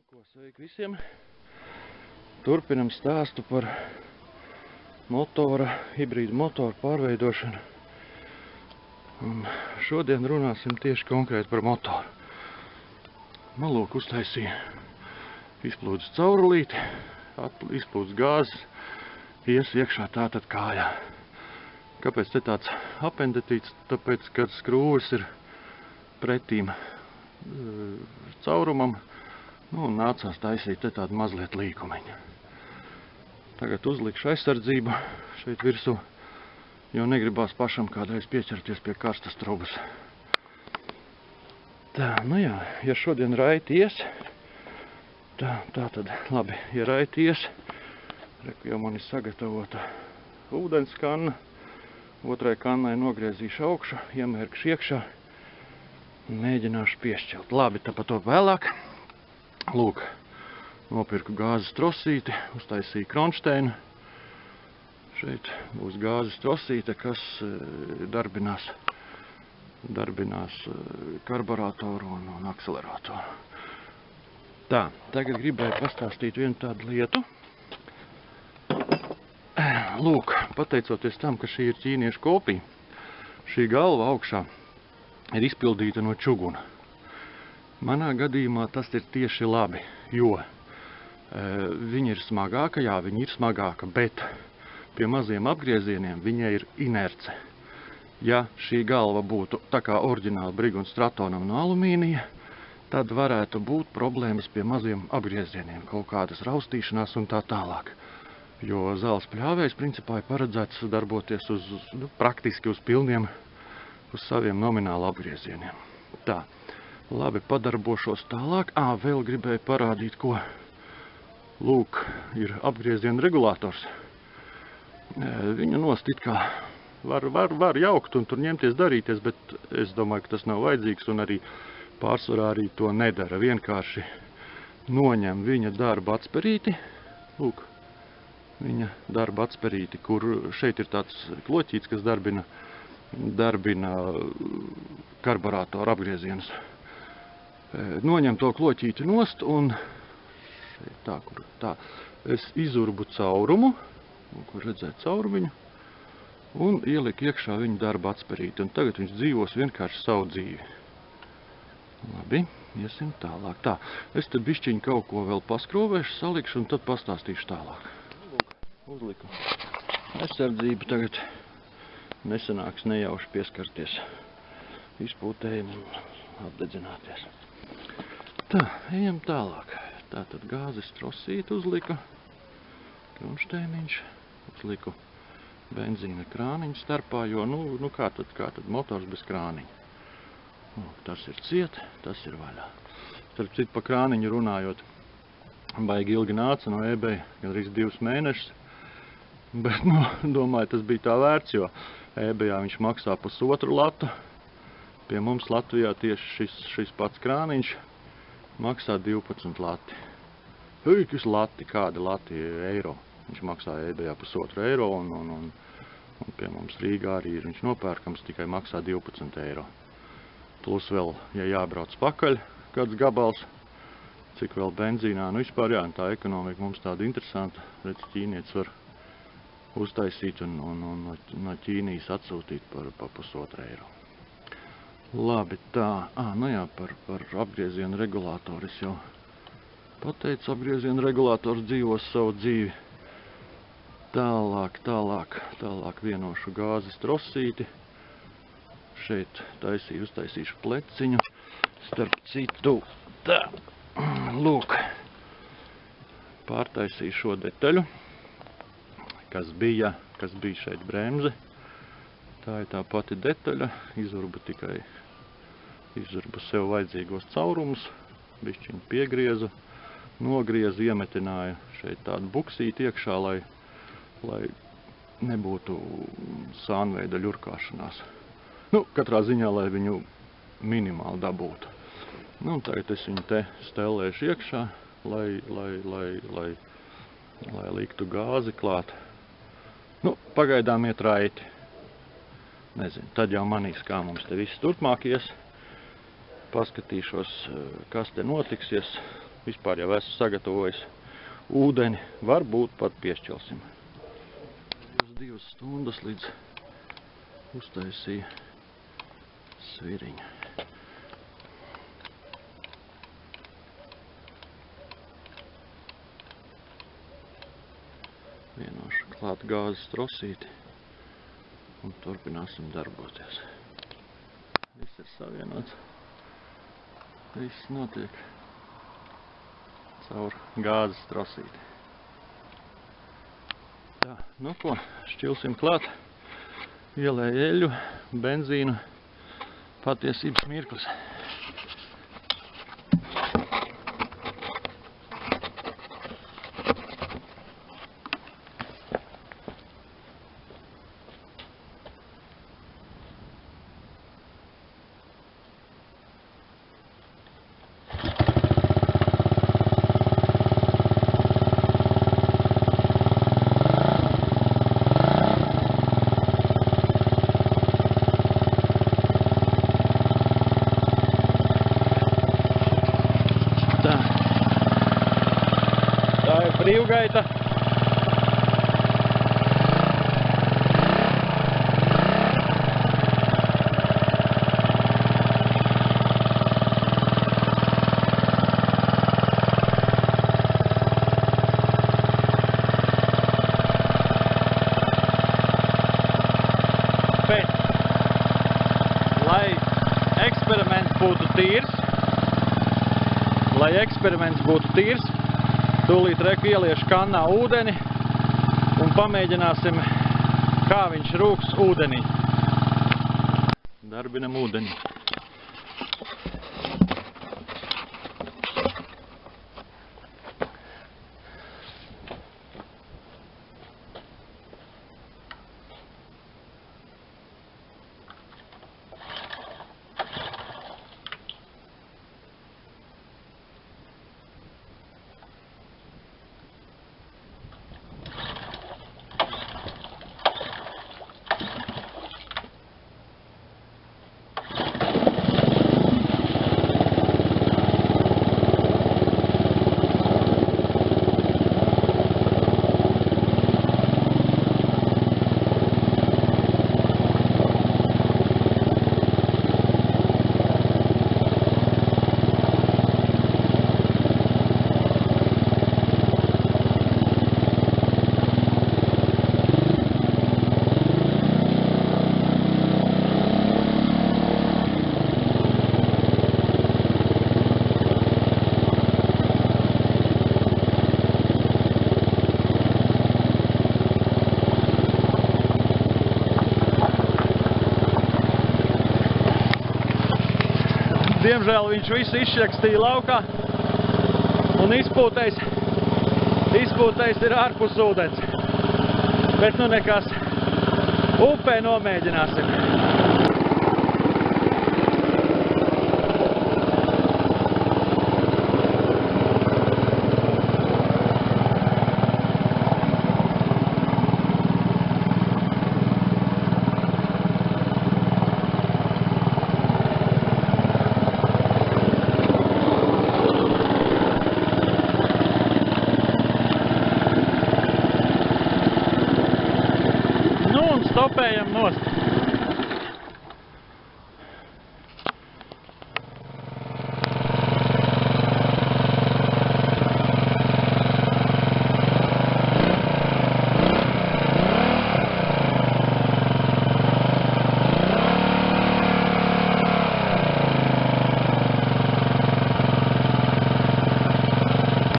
Ko sveiki visiem! Turpinam stāstu par hibrīdu motoru pārveidošanu. Un šodien runāsim tieši konkrēti par motoru. Man lūk uztaisīja izplūdes caurulīti, izplūdes gāzes, ies iekšā tātad kājā. Kāpēc te tāds apenditīts? Tāpēc, kad skrūvis ir pretīm caurumam, un nācās taisīt te tādu mazliet līkumiņu. Tagad uzlikšu aizsardzību šeit virsū, jo negribās pašam kādreiz pieķerties pie karstas trubas. Tā, nu jā, ja šodien raiti ies, tā tad labi, ja raiti ies, reku jau man ir sagatavota ūdens kanna, otrai kannai nogriezīšu augšu, iemērkšu iekšā, mēģināšu piešķilt. Labi, tā par to vēlāk. Lūk, nopirku gāzes trosīti, uztaisīju kronšteinu. Šeit būs gāzes trosīte, kas darbinās karburatoru un akceleratoru. Tā, tagad gribēju pastāstīt vienu tādu lietu. Lūk, pateicoties tam, ka šī ir ķīniešu kopija, šī galva augšā ir izpildīta no čuguna. Manā gadījumā tas ir tieši labi, jo viņa ir smagāka, jā, viņa ir smagāka, bet pie maziem apgriezieniem viņai ir inerce. Ja šī galva būtu tā kā oriģināla Briguna Stratonam no alumīnija, tad varētu būt problēmas pie maziem apgriezieniem, kaut kādas raustīšanās un tā tālāk. Jo zāles pļāvējs principā ir paredzēts darboties praktiski uz pilniem, uz saviem nomināli apgriezieniem. Tā. Labi, padarbošos tālāk. Vēl gribēju parādīt, ko. Lūk, ir apgrieziena regulators. Viņu nost it kā var jaukt un tur ņemties darīties, bet es domāju, ka tas nav vajadzīgs un arī pārsvarā arī to nedara. Vienkārši noņem viņa darba atspērīti. Lūk, viņa darba atspērīti, kur šeit ir tāds kloķīts, kas darbina karburatoru apgriezienus. Noņem to kloķīti nost un es izurbu caurumu, kur redzēt caurumiņu, un ieliku iekšā viņa darba atspērīti. Un tagad viņš dzīvos vienkārši savu dzīvi. Labi, iesim tālāk. Tā, es te bišķiņu kaut ko vēl paskrovēšu, salikšu un tad pastāstīšu tālāk. Lūk, uzliku aizsardzību, tagad nesanāks nejauši pieskarties izpūtējiem un apdedzināties. Tā, ejam tālāk. Tātad gāzes trosīt uzliku, kronšteiniņš, uzliku benzīna krāniņu starpā, jo, kā tad motors bez krāniņa. Tas ir ciet, tas ir vaļā. Starp citu, pa krāniņu runājot, baigi ilgi nāca no eBay, gandrīz 2 mēnešus, bet, domāju, tas bija tā vērts, jo eBayā viņš maksā pusotru latu. Pie mums Latvijā tieši šis pats krāniņš maksā 12 lati. Kas lati? Kādi lati? Eiro. Viņš maksā eBayā pusotru eiro un pie mums Rīgā arī ir viņš nopērkams, tikai maksā 12 eiro. Plus vēl, ja jābrauc pakaļ kāds gabals, cik vēl benzīnā, vispār jā, tā ekonomika mums tāda interesanta. Redz, ķīnietis var uztaisīt un no Ķīnijas atsūtīt par pusotru eiro. Labi, tā, jā, par apgriezienu regulātoru es jau pateicu, apgriezienu regulātors dzīvos savu dzīvi. Tālāk vienošu gāzes trosīti. Šeit uztaisīšu pleciņu, starp citu, tā, lūk, pārtaisīšu šo detaļu, kas bija šeit bremze. Tā ir tā pati detaļa, izurbu sev vajadzīgos caurumus, bišķiņu piegriezu, nogriezu, iemetināju šeit tādu buksīti iekšā, lai nebūtu sānveida ļurkāšanās. Katrā ziņā, lai viņu minimāli dabūtu. Tagad es viņu te stelēšu iekšā, lai liktu gāzi klāt. Pagaidām iet raiti. Nezinu, tad jau manīs, kā mums te viss turpmāk ies. Paskatīšos, kas te notiksies. Vispār jau esmu sagatavojis ūdeni, varbūt pat piešķelsim. 2 stundas līdz uztaisīju sviriņu. Vienošu klāt gāzes trosīti un turpināsim darboties. Viss ir savienots. Viss notiek caur gāzes trosīti. Tā, nu ko, šķilsim klāt. Ielēju eļļu, benzīnu, patiesības mirklis. Tā ir brīvgaita. Bet, lai eksperiments būtu tīrs, tūlīt reku ieliešu kannā ūdeni un pamēģināsim, kā viņš rūks ūdenī. Darbinam ūdeni. Diemžēl viņš visu izšķakstīja laukā un izpūtais ir ārpus ūdens. Bet nu nekas, upē nomēģināsim. Stopējam nost.